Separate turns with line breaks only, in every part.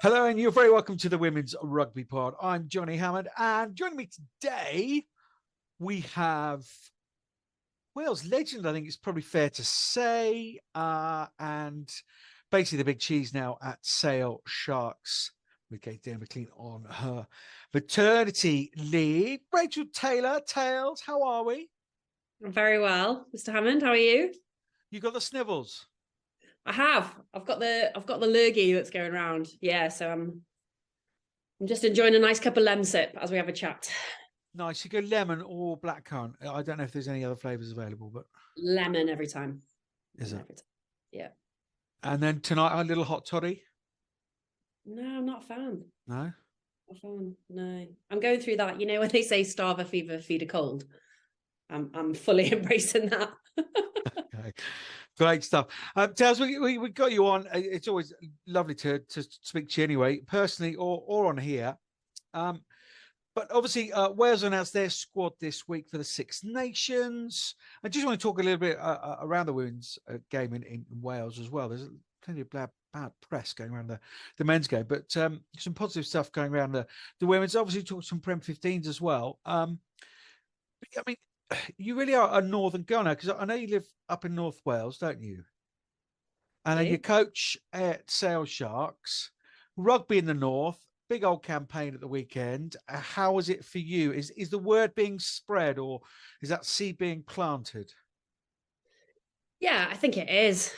Hello, and you're very welcome to the Women's Rugby Pod. I'm Johnny Hammond, and joining me today, we have Wales legend, I think it's probably fair to say, and basically the big cheese now at Sale Sharks with Kate McLean on her maternity leave. Rachel Taylor, Tails, how are we?
Very well, Mr. Hammond. How are you?
You got the snivels?
I have. I've got the lurgy that's going around. Yeah, so I'm just enjoying a nice cup of lemon sip as we have a chat.
Nice. You go lemon or blackcurrant. I don't know if there's any other flavors available, but
Lemon every time.
is it?
Every time. Yeah.
And then tonight, a little hot toddy.
No, I'm not a fan.
No.
Not a fan. No. I'm going through that, when they say starve a fever, feed a cold. I'm fully embracing that.
Okay. Great stuff. Taz, we got you on. It's always lovely to speak to you anyway, personally or on here. But obviously, Wales announced their squad this week for the Six Nations. I just want to talk a little bit around the women's game in Wales as well. There's plenty of bad press going around the men's game, but some positive stuff going around the women's. Obviously, talk some Prem 15s as well. I mean, you really are a northern girl now, because I know you live up in North Wales, don't you? And then you coach at Sale Sharks, rugby in the north, big old campaign at the weekend. How was it for you? Is the word being spread, or is that seed being planted?
Yeah, I think it is.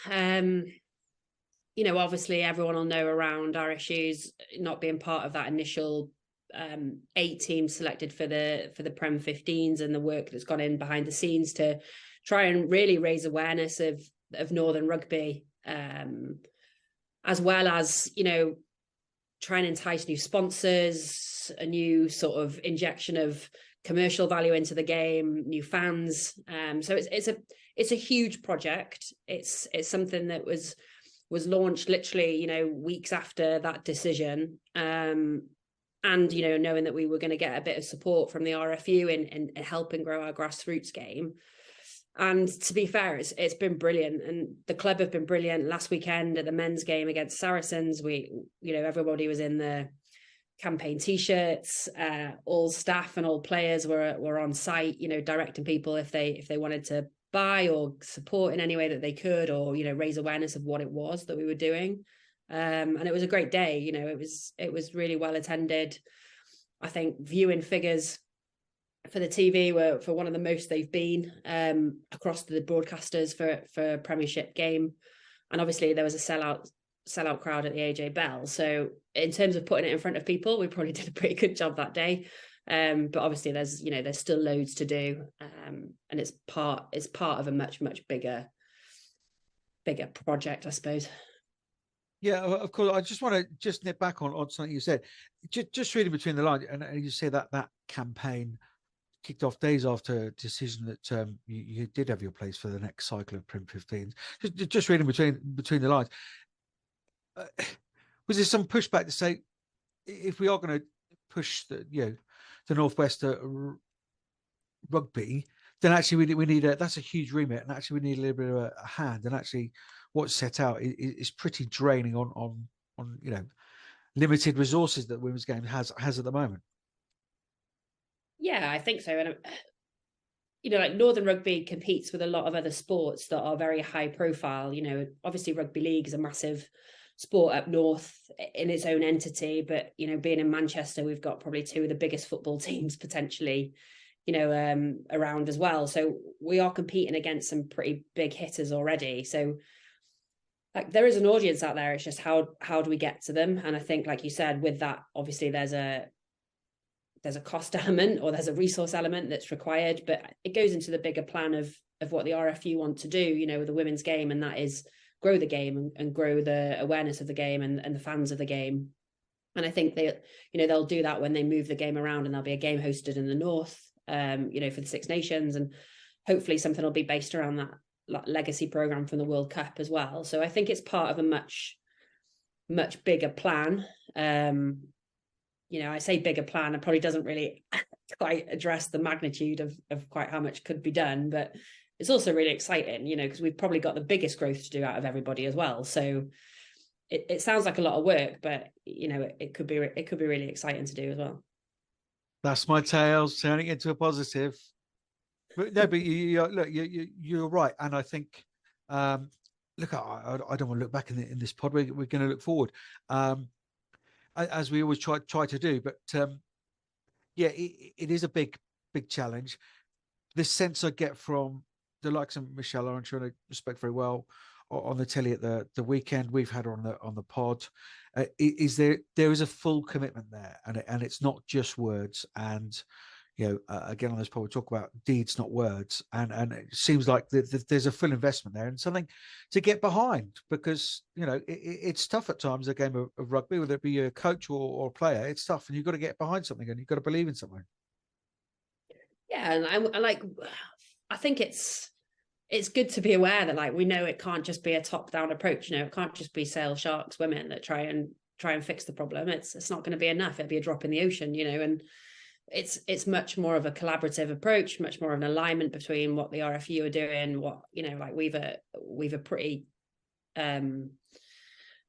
Obviously everyone will know around our issues not being part of that initial 8 teams selected for the Prem 15s, and the work that's gone in behind the scenes to try and really raise awareness of Northern rugby, as well as try and entice new sponsors, a new sort of injection of commercial value into the game, new fans. So it's a huge project. It's something that was launched literally weeks after that decision. And knowing that we were going to get a bit of support from the RFU in helping grow our grassroots game. And to be fair, it's been brilliant, and the club have been brilliant. Last weekend at the men's game against Saracens, everybody was in the campaign t-shirts. All staff and all players were on site, directing people if they wanted to buy or support in any way that they could, or raise awareness of what it was that we were doing. And it was a great day. It was really well attended. I think viewing figures for the TV were for one of the most they've been across the broadcasters for a Premiership game. And obviously there was a sellout crowd at the AJ Bell. So in terms of putting it in front of people, we probably did a pretty good job that day. But obviously there's still loads to do. And it's part of a much bigger project, I suppose.
Yeah, of course. I just want to just nip back on something you said. Just reading between the lines, and you say that campaign kicked off days after a decision that you did have your place for the next cycle of Prem 15s. Just reading between the lines, was there some pushback to say, if we are going to push the Northwest rugby, then actually we need that's a huge remit, and actually we need a little bit of a hand, and actually what's set out is pretty draining on limited resources that women's game has at the moment.
Yeah, I think so. And like Northern rugby competes with a lot of other sports that are very high profile. Obviously rugby league is a massive sport up north in its own entity, but being in Manchester, we've got probably 2 of the biggest football teams potentially around as well. So we are competing against some pretty big hitters already. So like there is an audience out there. It's just how do we get to them? And I think, like you said, with that, obviously there's a cost element, or there's a resource element that's required, but it goes into the bigger plan of what the RFU want to do, with the women's game, and that is grow the game and grow the awareness of the game and the fans of the game. And I think they'll do that when they move the game around, and there'll be a game hosted in the north, for the Six Nations, and hopefully something will be based around that legacy program from the World Cup as well. So I think it's part of a much bigger plan. I say bigger plan, it probably doesn't really quite address the magnitude of quite how much could be done, but it's also really exciting, because we've probably got the biggest growth to do out of everybody as well. So it sounds like a lot of work, but it could be really exciting to do as well.
That's my tales turning into a positive. But no, but you're right, and I think, look, I don't want to look back in this pod. We're going to look forward, as we always try to do. But yeah, it is a big challenge. The sense I get from the likes of Michelle, I'm sure I respect very well, on the telly at the weekend, we've had her on the pod, is there is a full commitment there, and it's not just words. And again, on this pod we talk about deeds, not words, and it seems like there's a full investment there and something to get behind, because it's tough at times, a game of rugby, whether it be a coach or a player. It's tough, and you've got to get behind something, and you've got to believe in something.
Yeah, and I think it's good to be aware that, like, we know it can't just be a top-down approach. It can't just be Sale Sharks women that try and fix the problem. It's not going to be enough. It'd be a drop in the ocean, and it's much more of a collaborative approach, much more of an alignment between what the RFU are doing, what like we've a pretty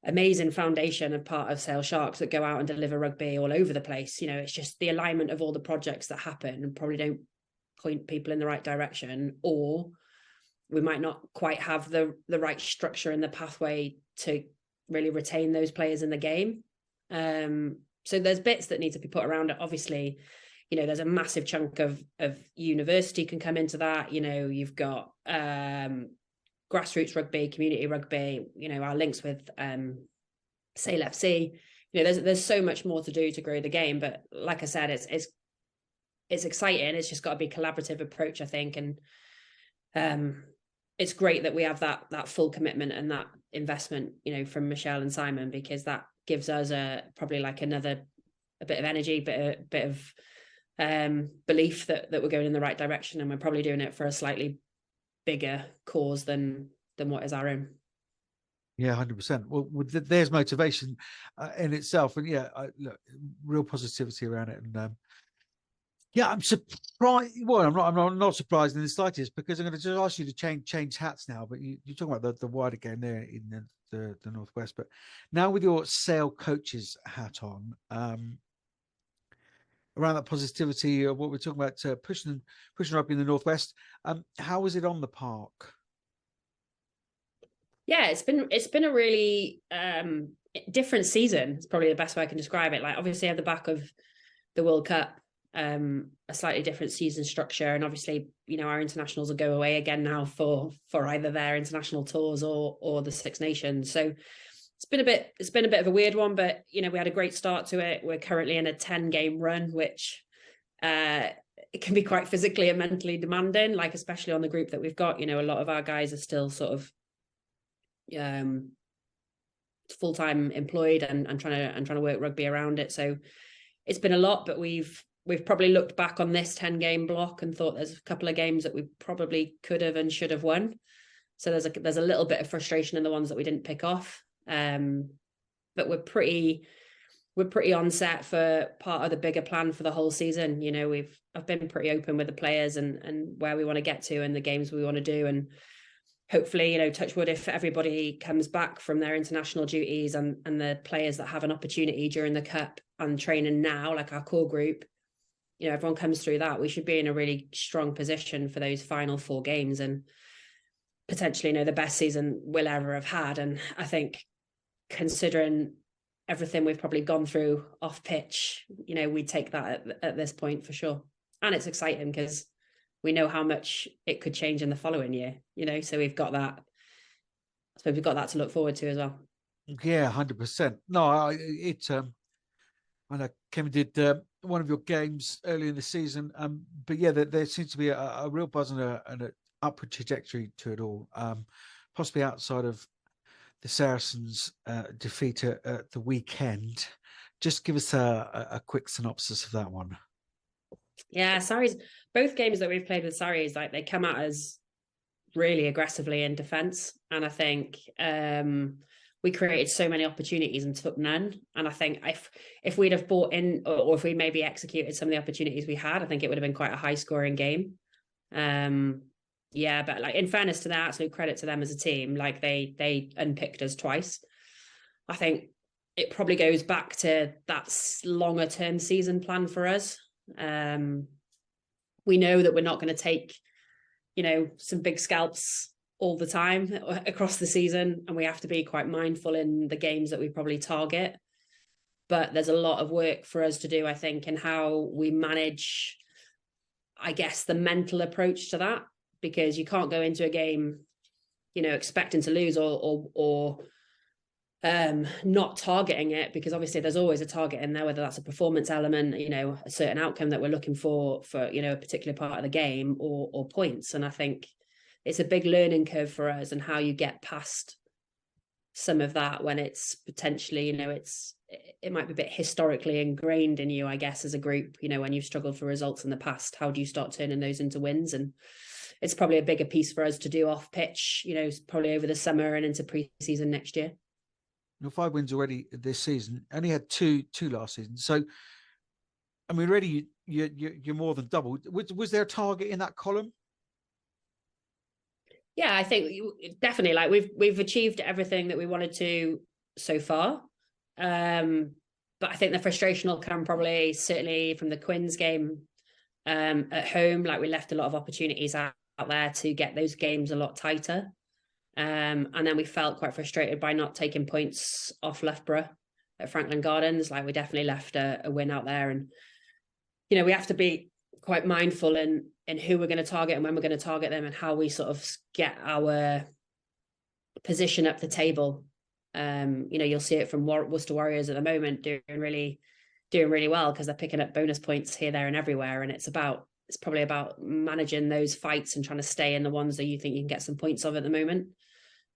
amazing foundation of part of Sale Sharks that go out and deliver rugby all over the place. It's just the alignment of all the projects that happen and probably don't point people in the right direction, or we might not quite have the right structure in the pathway to really retain those players in the game. So there's bits that need to be put around it. Obviously, there's a massive chunk of university can come into that. You've got grassroots rugby, community rugby, our links with Sale FC. There's so much more to do to grow the game. But like I said, it's exciting. It's just got to be a collaborative approach, I think. And it's great that we have that full commitment and that investment, from Michelle and Simon, because that gives us probably like a bit of energy, bit of belief that we're going in the right direction, and we're probably doing it for a slightly bigger cause than what is our own.
Yeah, 100%. Well, there's motivation in itself, and look, real positivity around it. And I'm surprised. Well, I'm not surprised in the slightest, because I'm going to just ask you to change hats now. But you're talking about the wider game there in the Northwest. But now with your Sale coaches hat on, around that positivity of what we're talking about, pushing rugby in the Northwest. How was it on the park?
Yeah, it's been a really different season. It's probably the best way I can describe it. Like, obviously, at the back of the World Cup, a slightly different season structure, and obviously, our internationals will go away again now for either their international tours or the Six Nations. So it's been a bit of a weird one, but we had a great start to it. We're currently in a 10-game run, which it can be quite physically and mentally demanding, like especially on the group that we've got. A lot of our guys are still sort of full-time employed and trying to work rugby around it. So it's been a lot, but we've probably looked back on this 10-game block and thought there's a couple of games that we probably could have and should have won. So there's a little bit of frustration in the ones that we didn't pick off. But we're pretty on set for part of the bigger plan for the whole season. I've been pretty open with the players and where we want to get to and the games we want to do, and hopefully, touch wood, if everybody comes back from their international duties and the players that have an opportunity during the cup and training now, like our core group, everyone comes through that, we should be in a really strong position for those final 4 games and potentially, the best season we'll ever have had. And I think, considering everything we've probably gone through off pitch, we'd take that at this point for sure. And it's exciting because we know how much it could change in the following year, so we've got that. I suppose we've got that to look forward to as well.
Yeah, 100%. No, I know Kevin did one of your games early in the season, but yeah, there seems to be a real buzz and an upward trajectory to it all, possibly outside of the Saracens defeat at the weekend. Just give us a quick synopsis of that one.
Yeah, Sarries, both games that we've played with Sarries, like, they come at us really aggressively in defence. And I think we created so many opportunities and took none. And I think if we'd have bought in, or if we maybe executed some of the opportunities we had, I think it would have been quite a high scoring game. But like, in fairness to their absolute credit to them as a team, like they unpicked us twice I think it probably goes back to that longer term season plan for us. We know that we're not going to take, some big scalps all the time across the season, and we have to be quite mindful in the games that we probably target. But there's a lot of work for us to do, I think, in how we manage, I guess, the mental approach to that, because you can't go into a game, expecting to lose or not targeting it, because obviously there's always a target in there, whether that's a performance element, a certain outcome that we're looking for a particular part of the game, or points. And I think it's a big learning curve for us, and how you get past some of that when it's potentially, it might be a bit historically ingrained in you, I guess, as a group, when you've struggled for results in the past, how do you start turning those into wins? And it's probably a bigger piece for us to do off pitch, probably over the summer and into pre-season next year.
5 wins already this season. Only had two last season. So, I mean, already you're more than double. Was there a target in that column?
Yeah, I think definitely. Like we've achieved everything that we wanted to so far. But I think the frustration will come probably certainly from the Quins game at home. Like we left a lot of opportunities out there to get those games a lot tighter. And then we felt quite frustrated by not taking points off Loughborough at Franklin Gardens. Like we definitely left a win out there. And, we have to be quite mindful in who we're going to target and when we're going to target them, and how we sort of get our position up the table. You'll see it from Worcester Warriors at the moment doing really well, because they're picking up bonus points here, there and everywhere. And it's probably about managing those fights and trying to stay in the ones that you think you can get some points of at the moment.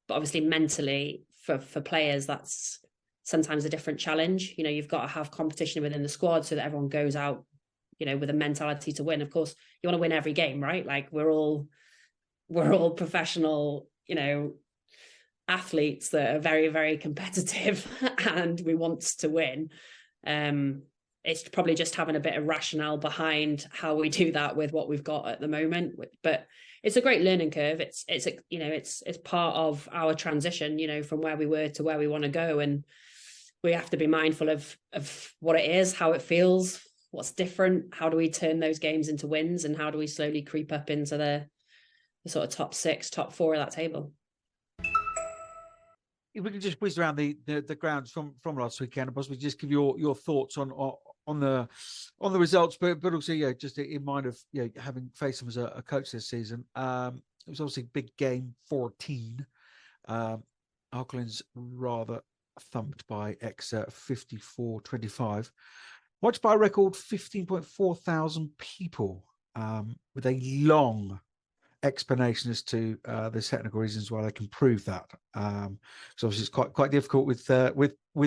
But obviously mentally for players, that's sometimes a different challenge. You've got to have competition within the squad so that everyone goes out, with a mentality to win. Of course, you want to win every game, right? Like we're all professional, athletes that are very, very competitive and we want to win. It's probably just having a bit of rationale behind how we do that with what we've got at the moment. But it's a great learning curve. It's part of our transition, from where we were to where we want to go. And we have to be mindful of what it is, how it feels, what's different, how do we turn those games into wins, and how do we slowly creep up into the sort of top 6, top 4 of that table.
If we can just whiz around the grounds from last weekend, and possibly just give your thoughts on the results, but also just in mind of having faced them as a coach this season. It was obviously a big game, 14. Harklands rather thumped by Exeter 54-25. Watched by a record 15.4 thousand people, with a long explanation as to the technical reasons why they can prove that. So obviously it's quite difficult with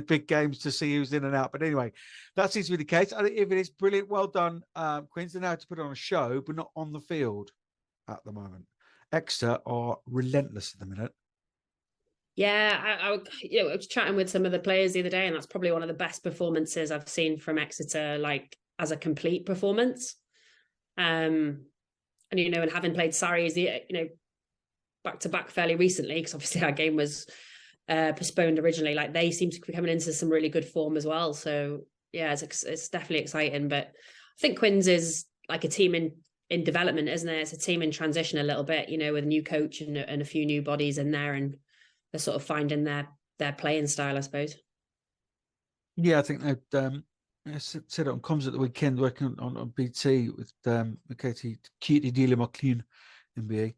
big games to see who's in and out. But anyway, that seems to be the case. I think if it is brilliant, well done, Queens. They know how to put on a show, but not on the field at the moment. Exeter are relentless at the minute.
Yeah, I was chatting with some of the players the other day, and that's probably one of the best performances I've seen from Exeter, like as a complete performance. And and having played Sarries, back to back fairly recently, because obviously our game was postponed originally. Like they seem to be coming into some really good form as well. So yeah, it's definitely exciting. But I think Quins is like a team in development, isn't it? It's a team in transition a little bit, with a new coach and a few new bodies in there, and they're sort of finding their playing style, I suppose. Yeah,
I think they've said it on comms at the weekend, working on BT with Katie Dealer McLean, NBA.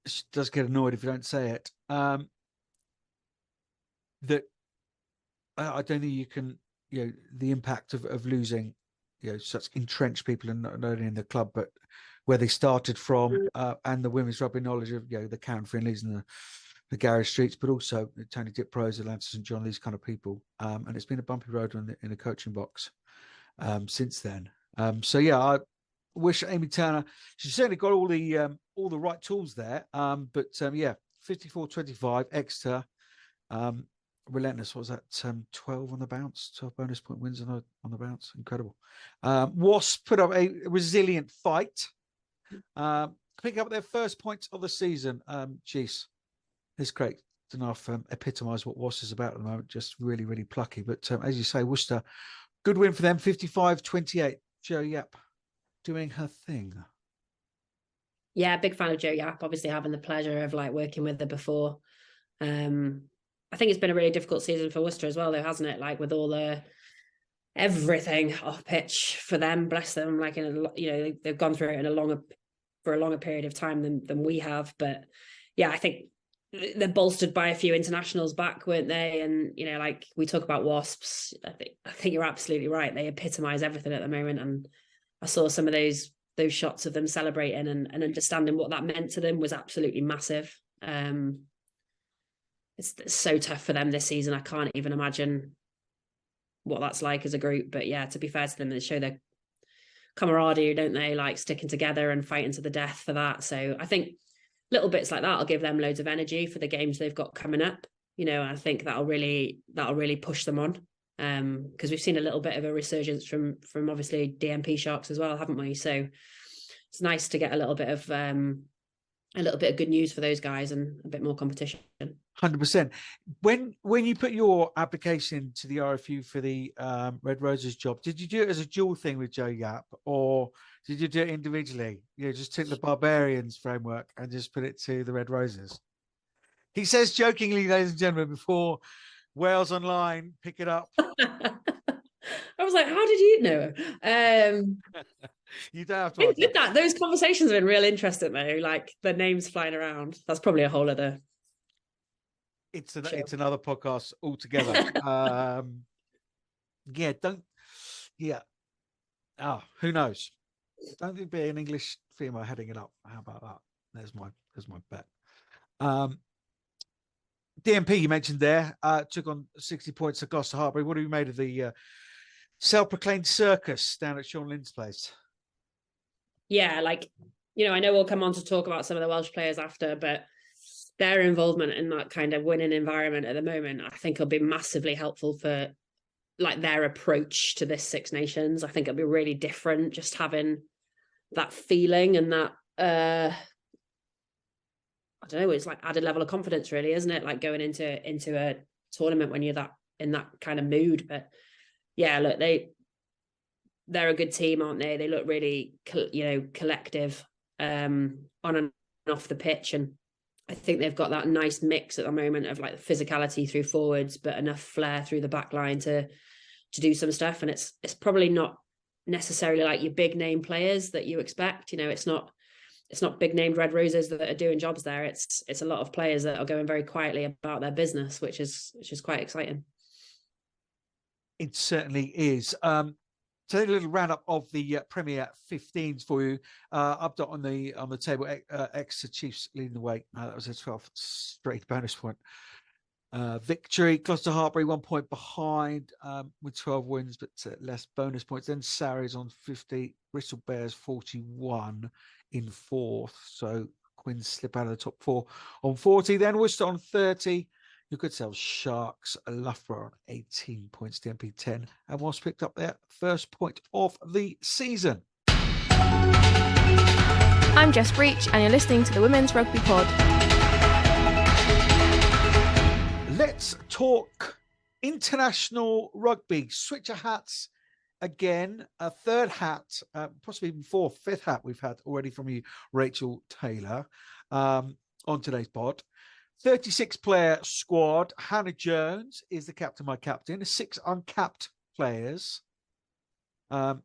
She does get annoyed if you don't say it. That I don't think you can, the impact of losing, such entrenched people, and not only in the club, but where they started from, and the women's rugby knowledge of, the Karen Finleys and the Gary Streets, but also Tony Diprose, Atlanta St. John, these kind of people. And it's been a bumpy road in the coaching box since then. So yeah, I wish Amy Turner, she's certainly got all the right tools there. But yeah, 54-25, Exeter, relentless. What was that? 12 on the bounce, 12 bonus point wins on the bounce. Incredible. Wasps put up a resilient fight, picking up their first points of the season. Jeez, it's great don't know if epitomise what Worcester's about at the moment. Just really, really plucky. But as you say, Worcester, good win for them, 55-28. Jo Yap doing her thing.
Yeah, big fan of Jo Yap. Obviously, having the pleasure of like working with her before. I think it's been a really difficult season for Worcester as well, though, hasn't it? Like with all the everything off pitch for them, bless them. Like they've gone through it for a longer period of time than we have. But yeah, I think they're bolstered by a few internationals back, weren't they? And like we talk about Wasps, I think you're absolutely right. They epitomise everything at the moment, and I saw some of those shots of them celebrating and understanding what that meant to them was absolutely massive. It's so tough for them this season. I can't even imagine what that's like as a group. But yeah, to be fair to them, they show their camaraderie, don't they? Like sticking together and fighting to the death for that. So I think little bits like that will give them loads of energy for the games they've got coming up. I think that'll really push them on. Because we've seen a little bit of a resurgence from obviously DMP Sharks as well, haven't we? So it's nice to get a little bit of good news for those guys and a bit more competition.
100%. When you put your application to the RFU for the Red Roses job, did you do it as a dual thing with Jo Yap, or did you do it individually? Just took the Barbarians framework and just put it to the Red Roses. He says jokingly, ladies and gentlemen, before Wales Online pick it up.
I was like, how did you know?
You don't have to.
With that, those conversations have been real interesting though. Like the names flying around. That's probably a whole other.
It's another podcast altogether. Who knows? Don't think be an English female heading it up. How about that? There's my bet. DMP you mentioned there took on 60 points at Gloucester Hartbury. What have you made of the self-proclaimed circus down at Sean Lynn's place?
Yeah, I know we'll come on to talk about some of the Welsh players after, but their involvement in that kind of winning environment at the moment, I think will be massively helpful for like their approach to this Six Nations. I think it'll be really different just having that feeling and that I don't know, it's like added level of confidence really, isn't it? Like going into a tournament when you're in that kind of mood. But yeah, look, they're a good team, aren't they? They look really collective on and off the pitch, and I think they've got that nice mix at the moment of like the physicality through forwards, but enough flair through the back line to do some stuff. And it's probably not necessarily like your big name players that you expect. It's not big named Red Roses that are doing jobs there. It's a lot of players that are going very quietly about their business, which is quite exciting.
It certainly is. So a little roundup of the Premier 15s for you. Update on the table. Exeter Chiefs leading the way. That was a 12th straight bonus point victory. Gloucester Hartbury 1 point behind with 12 wins, but less bonus points. Then Saracens on 50. Bristol Bears 41 in 4th. So Quins slip out of the top 4 on 40. Then Worcester on 30. Your good selves Sharks, Loughborough on 18 points, DMP 10, and Wasps picked up their first point of the season.
I'm Jess Breach, and you're listening to the Women's Rugby Pod.
Let's talk international rugby. Switch of hats again. A third hat, possibly even fourth, fifth hat we've had already from you, Rachel Taylor, on today's pod. 36-player squad. Hannah Jones is the captain, my captain. 6 uncapped players. Before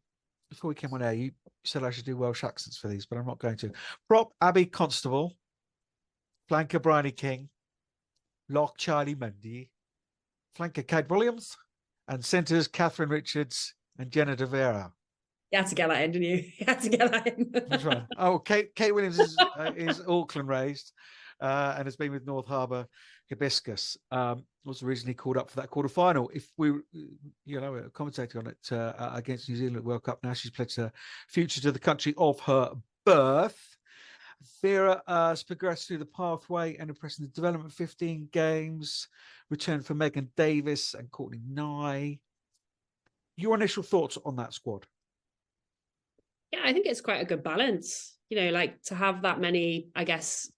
we came on air, you said I should do Welsh accents for these, but I'm not going to. Prop, Abby Constable. Flanker, Bryony King. Lock, Charlie Mundy. Flanker, Kate Williams. And centres, Catherine Richards and Jenna De Vera.
You had to get that in, didn't you? You had to get that in.
That's right. Oh, Kate Williams is Auckland raised. And has been with North Harbour Hibiscus. Was originally called up for that quarterfinal. If we, commentating on it against New Zealand at World Cup, now she's pledged her future to the country of her birth. Vera has progressed through the pathway and impressed in the development 15 games. Return for Megan Davis and Courtney Nye. Your initial thoughts on that squad?
Yeah, I think it's quite a good balance. Like to have that many, I guess,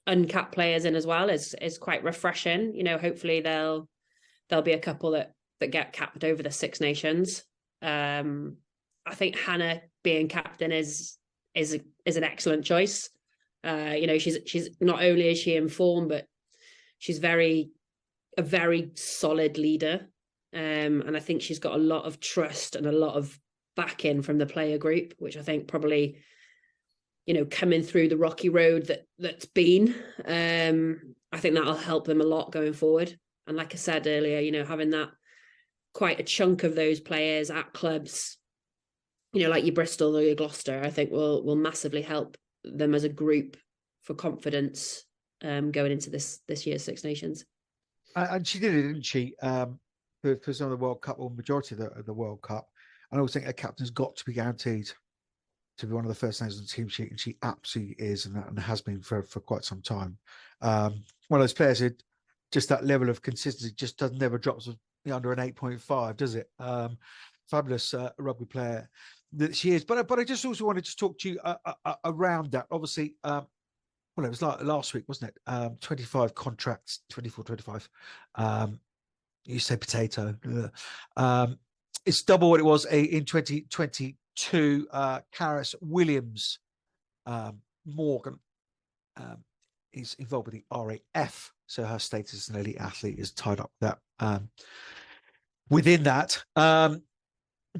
uncapped players in as well is quite refreshing. You know, hopefully there'll be a couple that get capped over the Six Nations. I think Hannah being captain is an excellent choice. You know, she's not only is she in form, but she's a very solid leader. And I think she's got a lot of trust and a lot of backing from the player group, which I think probably, you know, coming through the rocky road that's been, I think that'll help them a lot going forward. And like I said earlier, you know, having that quite a chunk of those players at clubs, you know, like your Bristol or your Gloucester, I think will massively help them as a group for confidence going into this year's Six Nations.
And she did it, didn't she? For some of the World Cup, or majority of the World Cup. And I always think a captain's got to be guaranteed to be one of the first names on the team sheet, and she absolutely is, and has been for quite some time. One of those players who just that level of consistency just never drops under an 8.5, does it? Fabulous rugby player that she is. But I just also wanted to talk to you around that. Obviously, well, it was like last week, wasn't it? 25 contracts, 24, 25. You say potato. It's double what it was in 2022. Karis Williams Morgan is involved with the RAF, so her status as an elite athlete is tied up with that. Within that,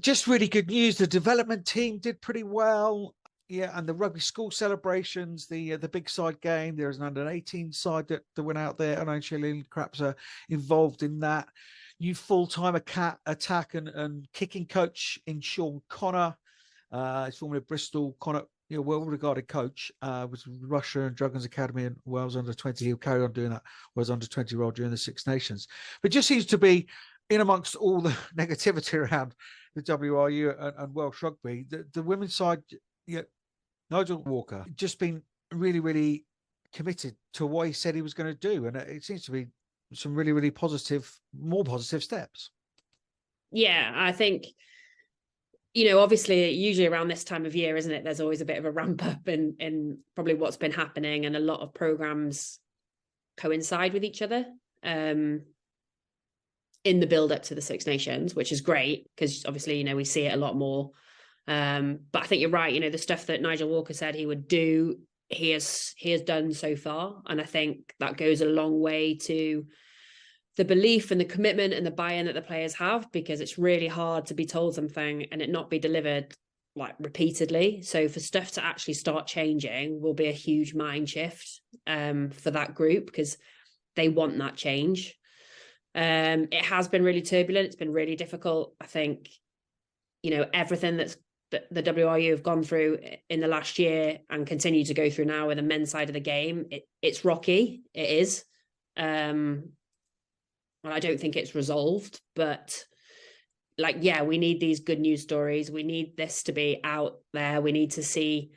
just really good news. The development team did pretty well. Yeah, and the rugby school celebrations, the big side game. There's an under-18 side that went out there, and Shelley Craps are involved in that. New full-time attack and kicking coach in Sean Connor. He's formerly Bristol. Connor, you know, well-regarded coach, was Russia and Dragons Academy and Wales under-20. He'll carry on doing that. Was under-20 role during the Six Nations, but just seems to be in amongst all the negativity around the WRU and Welsh rugby. The women's side. Yeah, Nigel Walker just been really, really committed to what he said he was going to do, and it seems to be some really, really more positive steps.
Yeah, I think, you know, obviously, usually around this time of year, isn't it? There's always a bit of a ramp up in probably what's been happening, and a lot of programs coincide with each other in the build up to the Six Nations, which is great because obviously, you know, we see it a lot more. But I think you're right. You know, the stuff that Nigel Walker said he would do, he has done so far, and I think that goes a long way to the belief and the commitment and the buy-in that the players have, because it's really hard to be told something and it not be delivered like repeatedly. So for stuff to actually start changing will be a huge mind shift for that group, because they want that change. It has been really turbulent. It's been really difficult. I think, you know, everything that the WRU have gone through in the last year and continue to go through now with the men's side of the game, it's rocky. It is. Well, I don't think it's resolved, but like, yeah, we need these good news stories. We need this to be out there. We need to see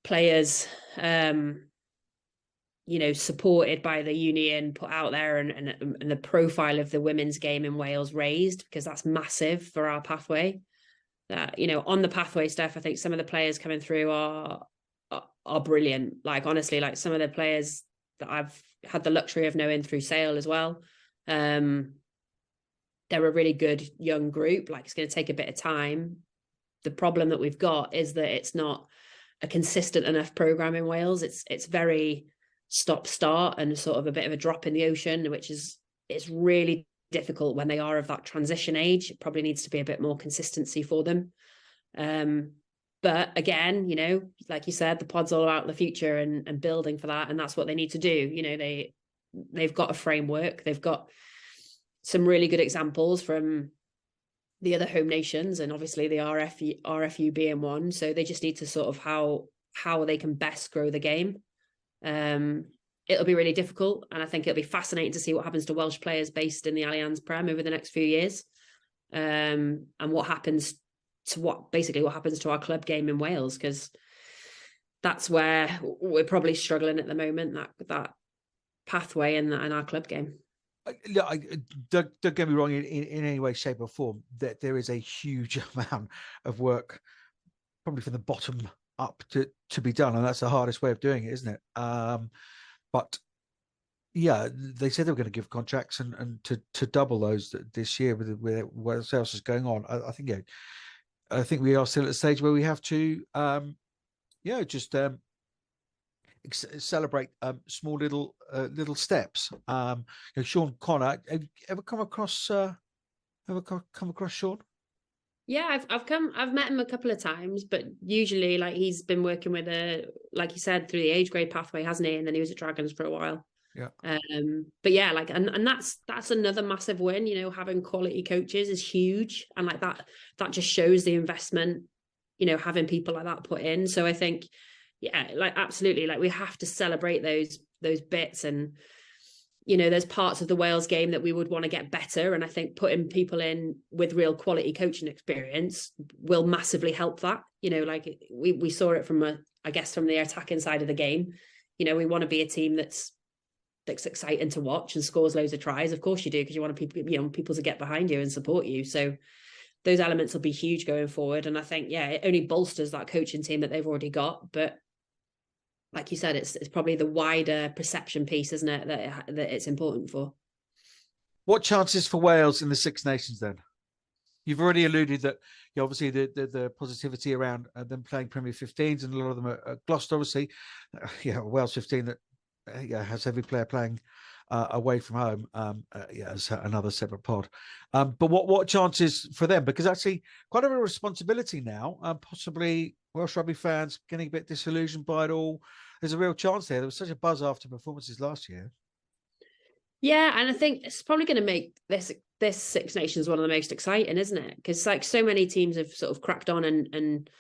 players, you know, supported by the union, put out there, and the profile of the women's game in Wales raised, because that's massive for our pathway. You know, on the pathway stuff, I think some of the players coming through are brilliant. Like, honestly, like some of the players that I've had the luxury of knowing through Sale as well. They're a really good young group. Like, it's going to take a bit of time. The problem that we've got is that it's not a consistent enough program in Wales. It's very stop-start and sort of a bit of a drop in the ocean, which is, it's really difficult when they are of that transition age. It probably needs to be a bit more consistency for them. But again, you know, like you said, the pod's all about the future and building for that, and that's what they need to do. You know, they've got a framework. They've got some really good examples from the other home nations, and obviously the RFU being one. So they just need to sort of how they can best grow the game. It'll be really difficult, and I think it'll be fascinating to see what happens to Welsh players based in the Allianz Prem over the next few years, and what happens to our club game in Wales, because that's where we're probably struggling at the moment, that pathway and our club game.
Don't get me wrong in any way, shape or form, that there is a huge amount of work probably from the bottom up to be done, and that's the hardest way of doing it, isn't it? but yeah, they said they were going to give contracts and to double those this year with what else is going on. I think I think we are still at the stage where we have to just celebrate small little steps. Sean Connor, have you ever come across Sean?
Yeah, I've met him a couple of times, but usually like he's been working with like you said, through the age grade pathway, hasn't he? And then he was at Dragons for a while.
Yeah.
But yeah, like and that's another massive win, having quality coaches is huge. And like that just shows the investment, having people like that put in. So I think, yeah, like absolutely, like we have to celebrate those bits. And there's parts of the Wales game that we would want to get better. And I think putting people in with real quality coaching experience will massively help that. Like we saw it from from the attacking side of the game. We want to be a team that's exciting to watch and scores loads of tries. Of course you do, because you want people to get behind you and support you. So those elements will be huge going forward. And I think, yeah, it only bolsters that coaching team that they've already got. But like you said, it's probably the wider perception piece, isn't it, that it's important for.
What chances for Wales in the Six Nations then? You've already alluded that obviously the positivity around them playing Premier 15s, and a lot of them are Gloucester, obviously. Wales 15 that has every player playing away from home. It's another separate pod. But what chances for them? Because actually quite a bit of responsibility now. Possibly Welsh rugby fans getting a bit disillusioned by it all. There's a real chance there. There was such a buzz after performances last year.
Yeah, and I think it's probably going to make this Six Nations one of the most exciting, isn't it? Because like so many teams have sort of cracked on and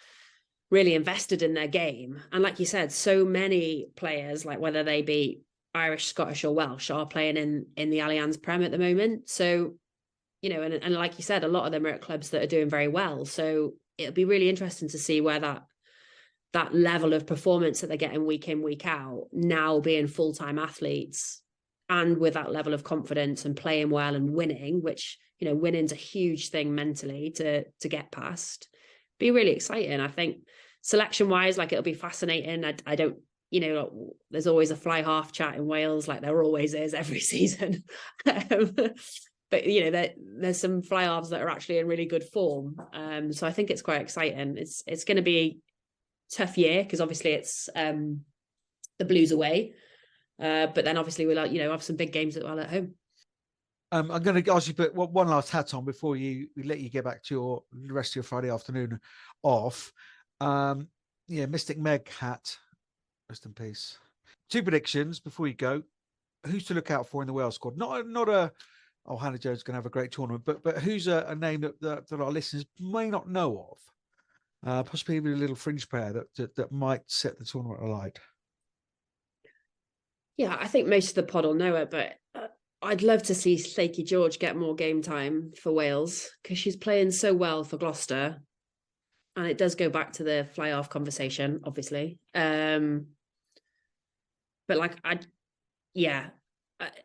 really invested in their game. And like you said, so many players, like whether they be Irish, Scottish or Welsh, are playing in the Allianz Prem at the moment. So, and like you said, a lot of them are at clubs that are doing very well. So it'll be really interesting to see where that level of performance that they're getting week in, week out, now being full-time athletes and with that level of confidence and playing well and winning, which, winning's a huge thing mentally to get past. Be really exciting. I think selection wise, like it'll be fascinating. I don't, there's always a fly half chat in Wales, like there always is every season. But there's some fly halves that are actually in really good form. So I think it's quite exciting. It's going to be a tough year because obviously it's the Blues away, but then obviously we'll have some big games as well at home.
I'm going to ask you to put one last hat on before we let you get back to the rest of your Friday afternoon off. Mystic Meg hat. Rest in peace. 2 predictions before you go. Who's to look out for in the Wales squad? Not a Hannah Jones going to have a great tournament, but who's a name that our listeners may not know of? Possibly even a little fringe player that might set the tournament alight.
Yeah, I think most of the pod will know it, but I'd love to see Llaki George get more game time for Wales because she's playing so well for Gloucester. And it does go back to the fly-off conversation, obviously. But like,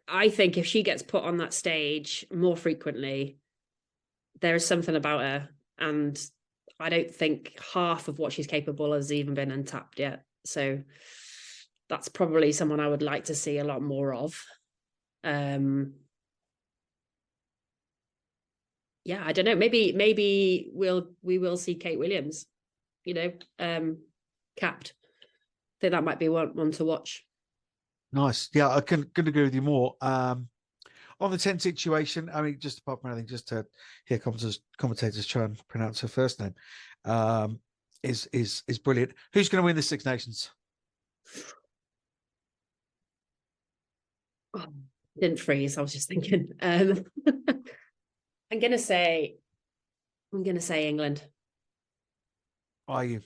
I think if she gets put on that stage more frequently, there is something about her. And I don't think half of what she's capable has even been untapped yet. So that's probably someone I would like to see a lot more of. I don't know. Maybe we will see Kate Williams, capped. I think that might be one to watch.
Nice. Yeah, I couldn't agree with you more. On the 10 situation, I mean, just apart from anything, just to hear commentators try and pronounce her first name, is brilliant. Who's going to win the Six Nations?
Oh, didn't freeze. I was just thinking. I'm gonna say England.
Are you?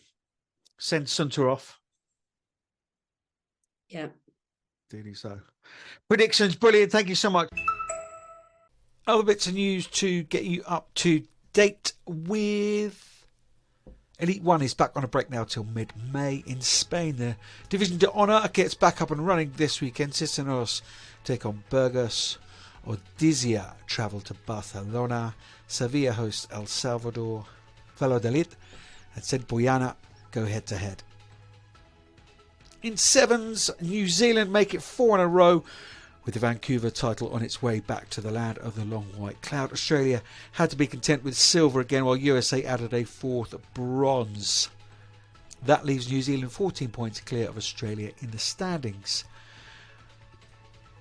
Send Sunter off.
Yeah.
Duly so. Predictions, brilliant. Thank you so much. Other bits of news to get you up to date with. Elite 1 is back on a break now till mid-May in Spain. The Division de Honor gets back up and running this weekend. Cisneros take on Burgos. Odizia travel to Barcelona. Sevilla host El Salvador. Valladolid and Centuriona go head-to-head. In sevens, New Zealand make it 4 in a row, with the Vancouver title on its way back to the land of the long white cloud. Australia had to be content with silver again, while USA added a 4th bronze. That leaves New Zealand 14 points clear of Australia in the standings.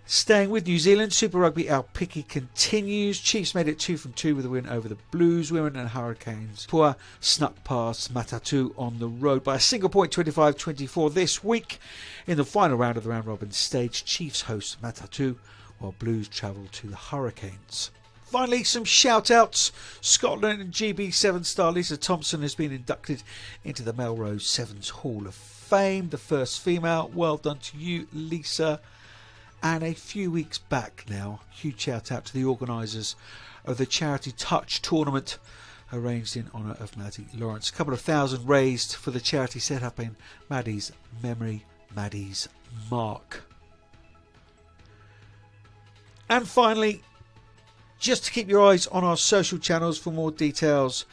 Staying with New Zealand, Super Rugby our picky continues. Chiefs made it 2 from 2 with a win over the Blues women, and Hurricanes Pua snuck past Matatu on the road by a single point, 25-24 this week. In the final round of the round robin stage, Chiefs host Matatu while Blues travel to the Hurricanes. Finally, some shout-outs. Scotland and GB7 star Lisa Thompson has been inducted into the Melrose Sevens Hall of Fame, the first female. Well done to you, Lisa. And a few weeks back now, huge shout-out to the organisers of the Charity Touch tournament arranged in honour of Maddie Lawrence. A couple of thousand raised for the charity set up in Maddie's memory, Maddie's mark. And finally, just to keep your eyes on our social channels for more details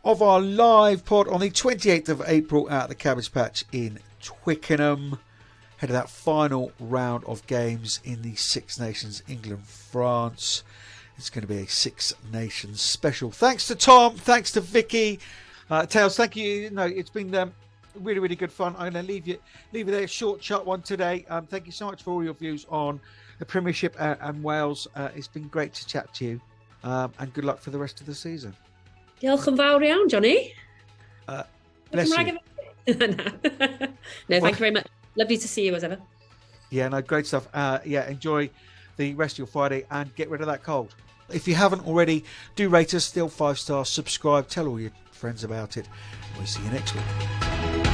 of our live pod on the 28th of April at the Cabbage Patch in Twickenham. Ahead of that final round of games in the Six Nations, England, France. It's going to be a Six Nations special. Thanks to Tom. Thanks to Vicky. Tails, thank you. No, it's been really, really good fun. I'm going to leave you there. A short, sharp one today. Thank you so much for all your views on the Premiership and Wales. It's been great to chat to you. And good luck for the rest of the season.
Diolch yn fawr iawn, Johnny.
Bless you.
No, thank you very much. Lovely to see you as ever.
Yeah, no, great stuff. Enjoy the rest of your Friday and get rid of that cold. If you haven't already, do rate us, still 5 stars, subscribe, tell all your friends about it. We'll see you next week.